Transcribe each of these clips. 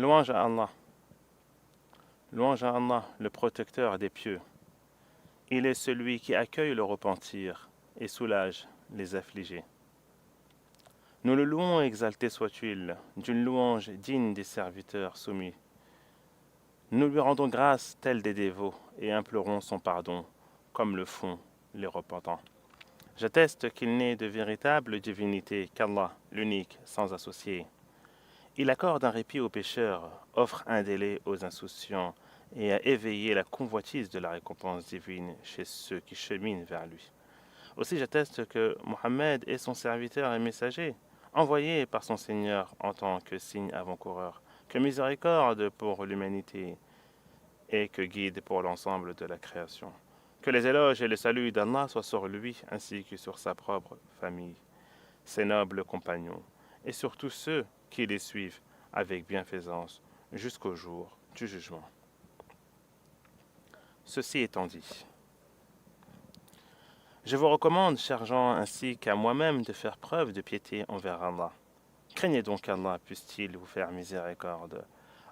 Louange à Allah. Louange à Allah, le protecteur des pieux. Il est celui qui accueille le repentir et soulage les affligés. Nous le louons, exalté soit-il, d'une louange digne des serviteurs soumis. Nous lui rendons grâce tels des dévots et implorons son pardon, comme le font les repentants. J'atteste qu'il n'est de véritable divinité qu'Allah, l'unique, sans associé. Il accorde un répit aux pécheurs, offre un délai aux insouciants et a éveillé la convoitise de la récompense divine chez ceux qui cheminent vers lui. Aussi j'atteste que Mohammed est son serviteur et messager, envoyé par son Seigneur en tant que signe avant-coureur, que miséricorde pour l'humanité et que guide pour l'ensemble de la création. Que les éloges et le salut d'Allah soient sur lui ainsi que sur sa propre famille, ses nobles compagnons, et sur tous ceux qui les suivent avec bienfaisance jusqu'au jour du jugement. Ceci étant dit, je vous recommande, chers gens, ainsi qu'à moi-même, de faire preuve de piété envers Allah. Craignez donc qu'Allah puisse-t-il vous faire miséricorde.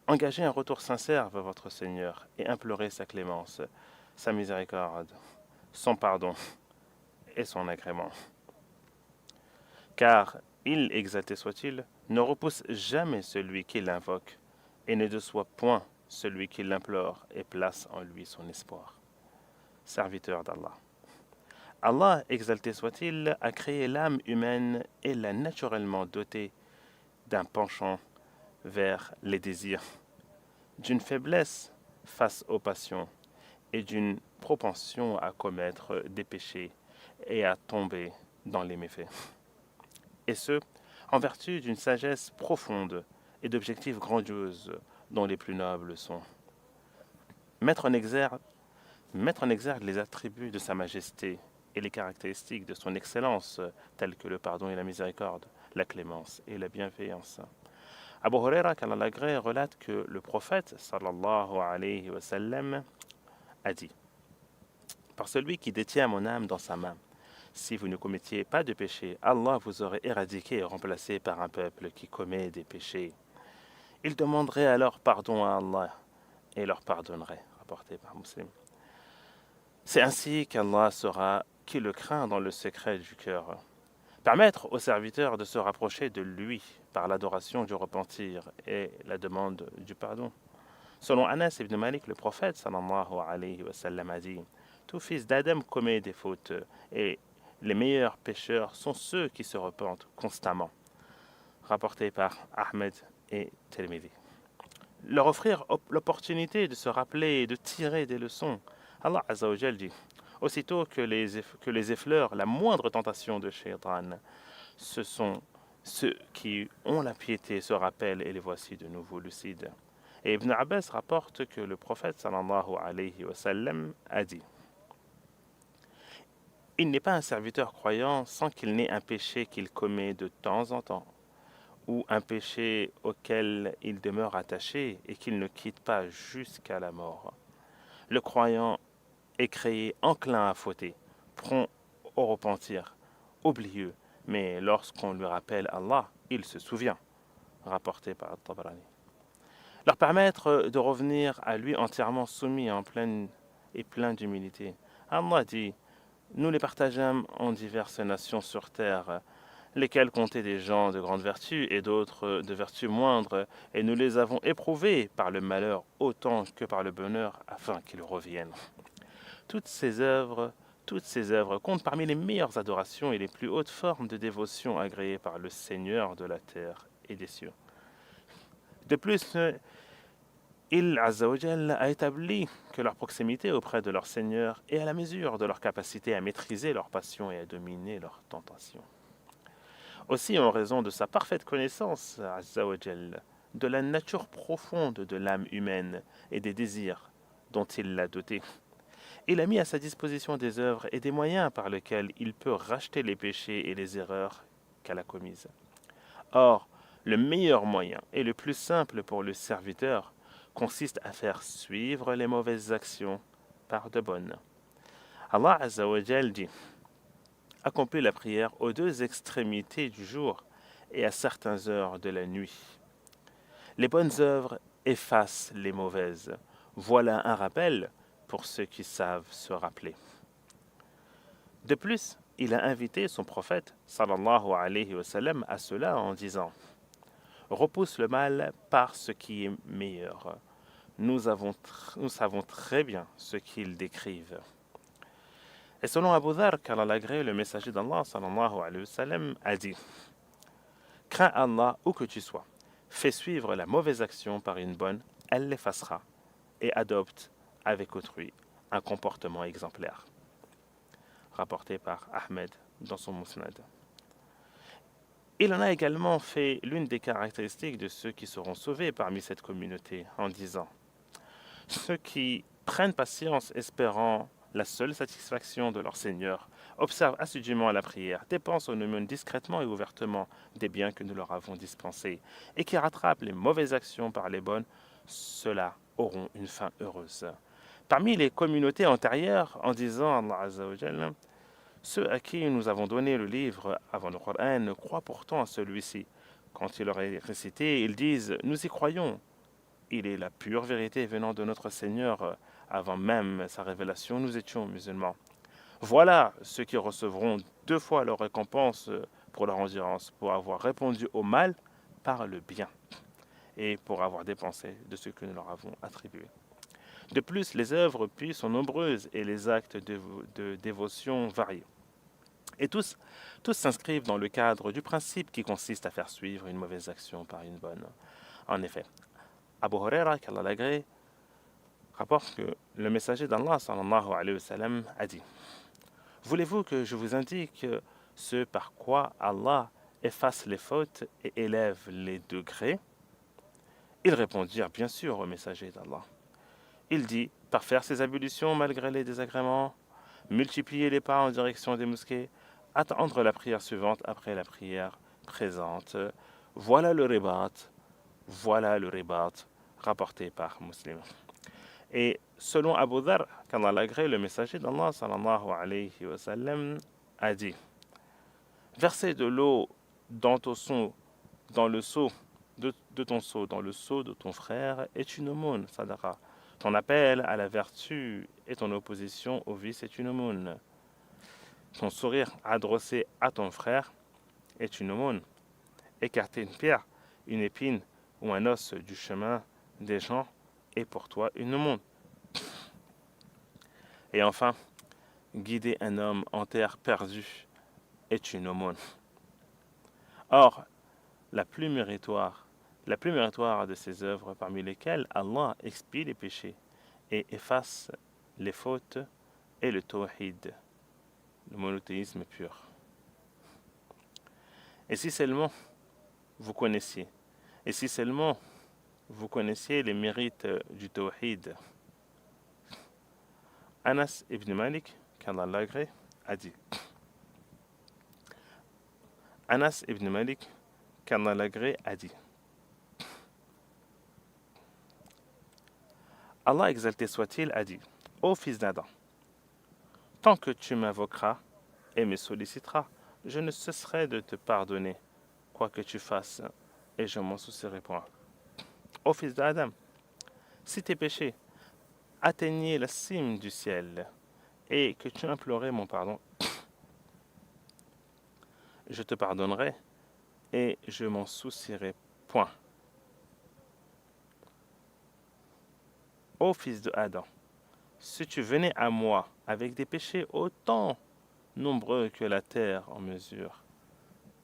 Engagez un retour sincère vers votre Seigneur et implorez sa clémence, sa miséricorde, son pardon et son agrément. Car il, exalté soit-il, ne repousse jamais celui qui l'invoque et ne déçoit point celui qui l'implore et place en lui son espoir. Serviteur d'Allah. Allah, exalté soit-il, a créé l'âme humaine et l'a naturellement dotée d'un penchant vers les désirs, d'une faiblesse face aux passions et d'une propension à commettre des péchés et à tomber dans les méfaits. Et ce, en vertu d'une sagesse profonde et d'objectifs grandioses dont les plus nobles sont mettre en exergue les attributs de sa majesté et les caractéristiques de son excellence, telles que le pardon et la miséricorde, la clémence et la bienveillance. Abu Huraira, qu'Allah l'agrée, relate que le prophète, sallallahu alayhi wa sallam, a dit « Par celui qui détient mon âme dans sa main, si vous ne commettiez pas de péché, Allah vous aurait éradiqué et remplacé par un peuple qui commet des péchés. Il demanderait alors pardon à Allah et leur pardonnerait. » Rapporté par Muslim. C'est ainsi qu'Allah saura qui le craint dans le secret du cœur. Permettre au serviteur de se rapprocher de lui par l'adoration du repentir et la demande du pardon. Selon Anas ibn Malik, le prophète sallallahu alayhi wa sallam a dit « Tout fils d'Adam commet des fautes et les meilleurs pécheurs sont ceux qui se repentent constamment. » Rapporté par Ahmed et Tirmidhi. Leur offrir l'opportunité de se rappeler et de tirer des leçons. Allah Azza wa Jal dit aussitôt que les effleure la moindre tentation de Shaitan, ce sont ceux qui ont la piété se rappellent et les voici de nouveau lucides. Et Ibn Abbas rapporte que le prophète sallallahu alayhi wa sallam a dit il n'est pas un serviteur croyant sans qu'il n'ait un péché qu'il commet de temps en temps, ou un péché auquel il demeure attaché et qu'il ne quitte pas jusqu'à la mort. Le croyant est créé enclin à fauter, prompt au repentir, oublieux, mais lorsqu'on lui rappelle Allah, il se souvient. Rapporté par Tabarani. Leur permettre de revenir à lui entièrement soumis en pleine et plein d'humilité. Allah dit nous les partageâmes en diverses nations sur terre, lesquelles comptaient des gens de grande vertu et d'autres de vertu moindre, et nous les avons éprouvés par le malheur autant que par le bonheur, afin qu'ils reviennent. Toutes ces œuvres comptent parmi les meilleures adorations et les plus hautes formes de dévotion agréées par le Seigneur de la terre et des cieux. De plus, il Azza wa Jal a établi que leur proximité auprès de leur Seigneur est à la mesure de leur capacité à maîtriser leurs passions et à dominer leurs tentations. Aussi, en raison de sa parfaite connaissance, Azza wa Jal, de la nature profonde de l'âme humaine et des désirs dont il l'a dotée, il a mis à sa disposition des œuvres et des moyens par lesquels il peut racheter les péchés et les erreurs qu'elle a commises. Or, le meilleur moyen et le plus simple pour le serviteur consiste à faire suivre les mauvaises actions par de bonnes. Allah Azza wa Jal dit accomplit la prière aux deux extrémités du jour et à certaines heures de la nuit. Les bonnes œuvres effacent les mauvaises. Voilà un rappel pour ceux qui savent se rappeler. De plus, il a invité son prophète, sallallahu alayhi wa sallam, à cela en disant « Repousse le mal par ce qui est meilleur. Nous savons très bien ce qu'ils décrivent. » Et selon Abu Dhar, qu'Allah l'agrée, le messager d'Allah, sallallahu alayhi wa sallam, a dit « Crains Allah où que tu sois. Fais suivre la mauvaise action par une bonne, elle l'effacera, et adopte avec autrui un comportement exemplaire. » Rapporté par Ahmed dans son Musnad. Il en a également fait l'une des caractéristiques de ceux qui seront sauvés parmi cette communauté en disant « Ceux qui prennent patience espérant la seule satisfaction de leur Seigneur, observent assidûment la prière, dépensent aux aumônes discrètement et ouvertement des biens que nous leur avons dispensés, et qui rattrapent les mauvaises actions par les bonnes, ceux-là auront une fin heureuse. » Parmi les communautés antérieures, en disant Allah Azza wa Jalla, ceux à qui nous avons donné le livre avant le Coran croient pourtant à celui-ci. Quand il leur est récité, ils disent « Nous y croyons. Il est la pure vérité venant de notre Seigneur. Avant même sa révélation, nous étions musulmans. » Voilà ceux qui recevront 2 fois leur récompense pour leur endurance, pour avoir répondu au mal par le bien et pour avoir dépensé de ce que nous leur avons attribué. De plus, les œuvres puis sont nombreuses et les actes de dévotion varient. Et tous s'inscrivent dans le cadre du principe qui consiste à faire suivre une mauvaise action par une bonne. En effet, Abu Huraira, qu'Allah l'agrée, rapporte que le messager d'Allah, sallallahu alayhi wa sallam, a dit « Voulez-vous que je vous indique ce par quoi Allah efface les fautes et élève les degrés ?» Ils répondirent bien sûr au messager d'Allah. Il dit « Par faire ses ablutions malgré les désagréments, multiplier les pas en direction des mosquées, attendre la prière suivante après la prière présente. Voilà le ribat, rapporté par Muslim. » Et selon Abu Dhar, qu'Allah l'agrée, le messager d'Allah, sallallahu alayhi wa sallam, a dit « Verser de l'eau dans le seau de ton seau, dans le seau de ton frère, est une aumône, sadaqa. Ton appel à la vertu et ton opposition au vice est une aumône. Ton sourire adressé à ton frère est une aumône. Écarter une pierre, une épine ou un os du chemin des gens est pour toi une aumône. Et enfin, guider un homme en terre perdue est une aumône. Or, la plus méritoire de ces œuvres parmi lesquelles Allah expie les péchés et efface les fautes est le tawhid, le monothéisme pur. Et si seulement vous connaissiez les mérites du tawhid. Anas ibn Malik, qu'Allah l'agrée, a dit Allah exalté soit-il a dit Ô fils d'Adam, tant que tu m'invoqueras et me solliciteras, je ne cesserai de te pardonner, quoi que tu fasses, et je m'en soucierai point. Ô fils d'Adam, si tes péchés atteignaient la cime du ciel, et que tu implorais mon pardon, je te pardonnerai, et je m'en soucierai point. Ô fils de Adam, si tu venais à moi avec des péchés autant nombreux que la terre en mesure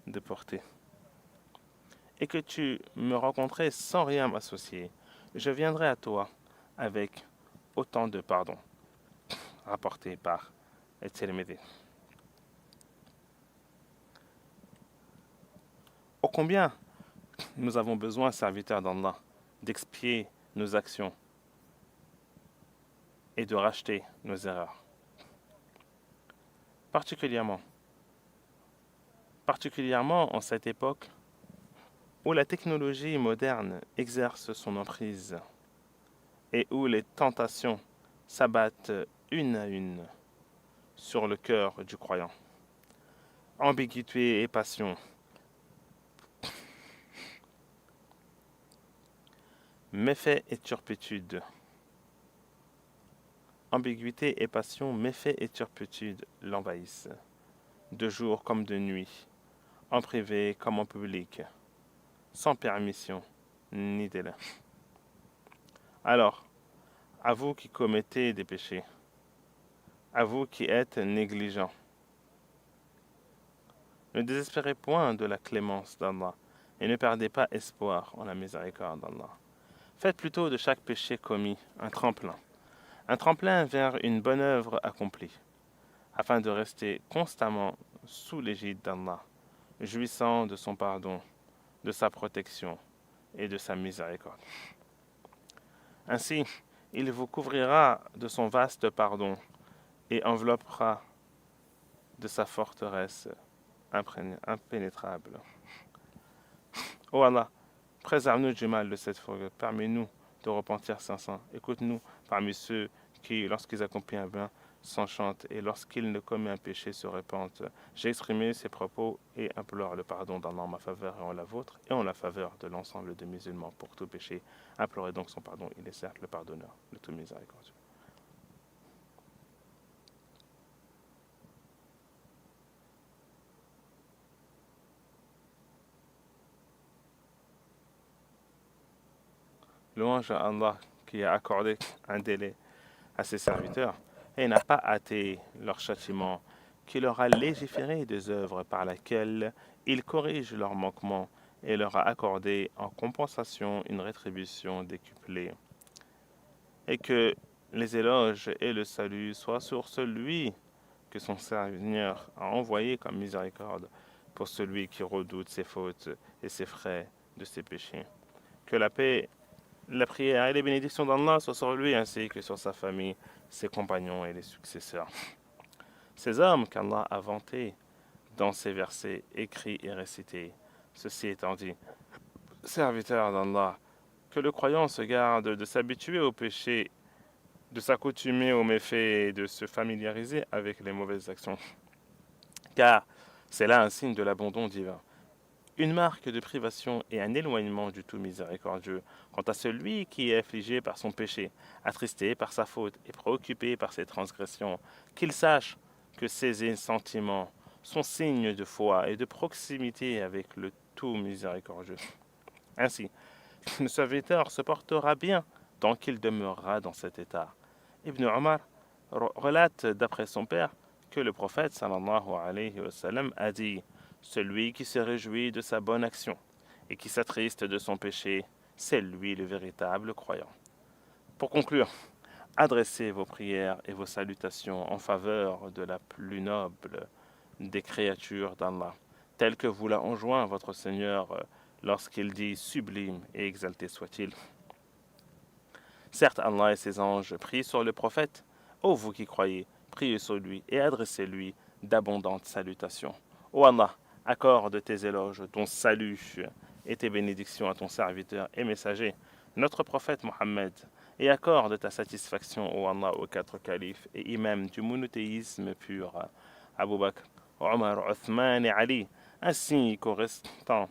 de porter, et que tu me rencontrais sans rien m'associer, je viendrai à toi avec autant de pardon. Rapporté par At-Tirmidhi. Ô combien nous avons besoin, serviteurs d'Allah, d'expier nos actions et de racheter nos erreurs. Particulièrement en cette époque où la technologie moderne exerce son emprise et où les tentations s'abattent une à une sur le cœur du croyant. Ambiguïté et passion, Méfaits et turpitude. Ambiguïté et passion, méfaits et turpitude l'envahissent, de jour comme de nuit, en privé comme en public, sans permission ni délai. Alors, à vous qui commettez des péchés, à vous qui êtes négligents, ne désespérez point de la clémence d'Allah et ne perdez pas espoir en la miséricorde d'Allah. Faites plutôt de chaque péché commis un tremplin vers une bonne œuvre accomplie, afin de rester constamment sous l'égide d'Allah, jouissant de son pardon, de sa protection et de sa miséricorde. Ainsi, il vous couvrira de son vaste pardon et enveloppera de sa forteresse impénétrable. Ô Allah, préserve-nous du mal de cette fourgue, permets-nous de repentir sincèrement. Écoute-nous parmi ceux qui, lorsqu'ils accomplissent un bien, s'enchantent et lorsqu'ils ne commettent un péché se repentent. J'ai exprimé ces propos et implore le pardon d'Allah en ma faveur et en la vôtre et en la faveur de l'ensemble des musulmans pour tout péché. Implorez donc son pardon, il est certes le pardonneur, le tout miséricordieux. Louange à Allah qui a accordé un délai à ses serviteurs et n'a pas hâté leur châtiment, qui leur a légiféré des œuvres par lesquelles il corrige leurs manquements et leur a accordé en compensation une rétribution décuplée. Et que les éloges et le salut soient sur celui que son Seigneur a envoyé comme miséricorde pour celui qui redoute ses fautes et ses frais de ses péchés. Que la paix, la prière et les bénédictions d'Allah soient sur lui ainsi que sur sa famille, ses compagnons et les successeurs. Ces hommes qu'Allah a vantés dans ces versets écrits et récités. Ceci étant dit, serviteurs d'Allah, que le croyant se garde de s'habituer au péché, de s'accoutumer aux méfaits et de se familiariser avec les mauvaises actions. Car c'est là un signe de l'abandon divin, une marque de privation et un éloignement du tout miséricordieux. Quant à celui qui est affligé par son péché, attristé par sa faute et préoccupé par ses transgressions, qu'il sache que ces sentiments sont signes de foi et de proximité avec le tout miséricordieux. Ainsi, le serviteur se portera bien tant qu'il demeurera dans cet état. Ibn Omar relate d'après son père que le prophète sallallahu alayhi wa sallam a dit: celui qui se réjouit de sa bonne action et qui s'attriste de son péché, c'est lui le véritable croyant. Pour conclure, adressez vos prières et vos salutations en faveur de la plus noble des créatures d'Allah, telle que vous l'a enjoint votre Seigneur lorsqu'il dit: sublime et exalté soit-il. Certes, Allah et ses anges prient sur le prophète. Ô vous qui croyez, priez sur lui et adressez-lui d'abondantes salutations. Ô Allah, accorde tes éloges, ton salut et tes bénédictions à ton serviteur et messager, notre prophète Mohammed, et accorde ta satisfaction, ô Allah, aux quatre califes et imams du monothéisme pur, Abu Bakr, Omar, Othman et Ali, ainsi qu'aux restants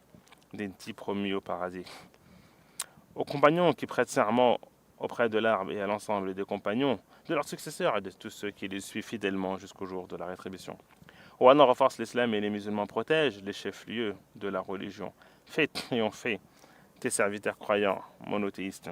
des 10 promis au paradis. Aux compagnons qui prêtent serment auprès de l'arbre et à l'ensemble des compagnons, de leurs successeurs et de tous ceux qui les suivent fidèlement jusqu'au jour de la rétribution. Ô Allah, renforce l'islam et les musulmans protègent les chefs-lieux de la religion. Fais triompher tes serviteurs croyants, monothéistes.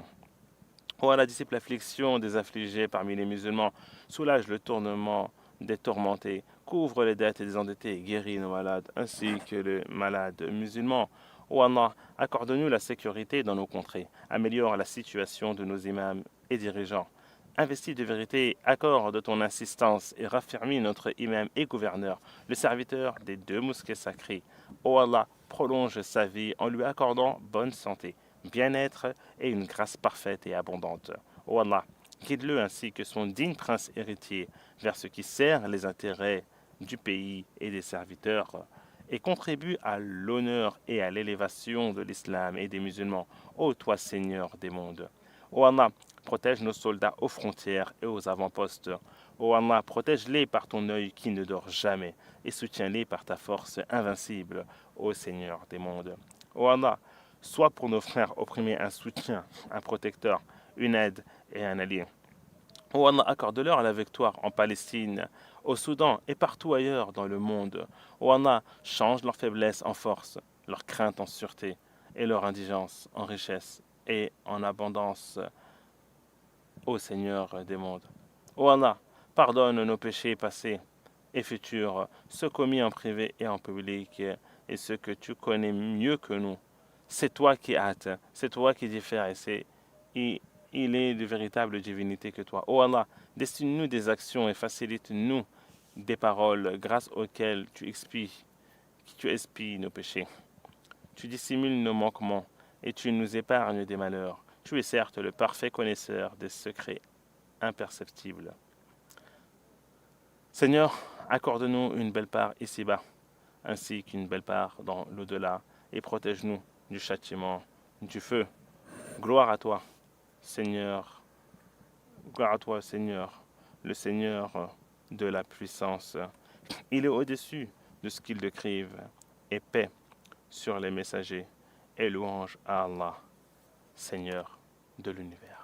Ô Allah, dissipe l'affliction des affligés parmi les musulmans, soulage le tournement des tourmentés, couvre les dettes des endettés, guéris nos malades, ainsi que les malades musulmans. Ô Allah, accorde-nous la sécurité dans nos contrées, améliore la situation de nos imams et dirigeants. Investis de vérité, accorde ton insistance et raffermis notre imam et gouverneur, le serviteur des 2 mosquées sacrées. Ô Allah, prolonge sa vie en lui accordant bonne santé, bien-être et une grâce parfaite et abondante. Ô Allah, guide-le ainsi que son digne prince héritier vers ce qui sert les intérêts du pays et des serviteurs et contribue à l'honneur et à l'élévation de l'islam et des musulmans. Ô toi, Seigneur des mondes. Ô Allah, protège nos soldats aux frontières et aux avant-postes. Ô Allah, protège-les par ton œil qui ne dort jamais et soutiens-les par ta force invincible, ô Seigneur des mondes. Ô Allah, Sois pour nos frères opprimés un soutien, un protecteur, une aide et un allié. Oh Allah, accorde-leur la victoire en Palestine, au Soudan et partout ailleurs dans le monde. Oh Allah, change leur faiblesse en force, leur crainte en sûreté et leur indigence en richesse et en abondance, ô Seigneur des mondes. Oh Allah, pardonne nos péchés passés et futurs, ceux commis en privé et en public, et ceux que tu connais mieux que nous. C'est toi qui hâte, c'est toi qui diffères, il, il est de véritable divinité que toi. Oh Allah, destine-nous des actions et facilite-nous des paroles grâce auxquelles tu expies nos péchés. Tu dissimules nos manquements et tu nous épargnes des malheurs. Tu es certes le parfait connaisseur des secrets imperceptibles. Seigneur, accorde-nous une belle part ici-bas, ainsi qu'une belle part dans l'au-delà, et protège-nous du châtiment, du feu. Gloire à toi, Seigneur. Gloire à toi, Seigneur, le Seigneur de la puissance. Il est au-dessus de ce qu'ils décrivent, et paix sur les messagers, et louange à Allah, Seigneur de l'univers.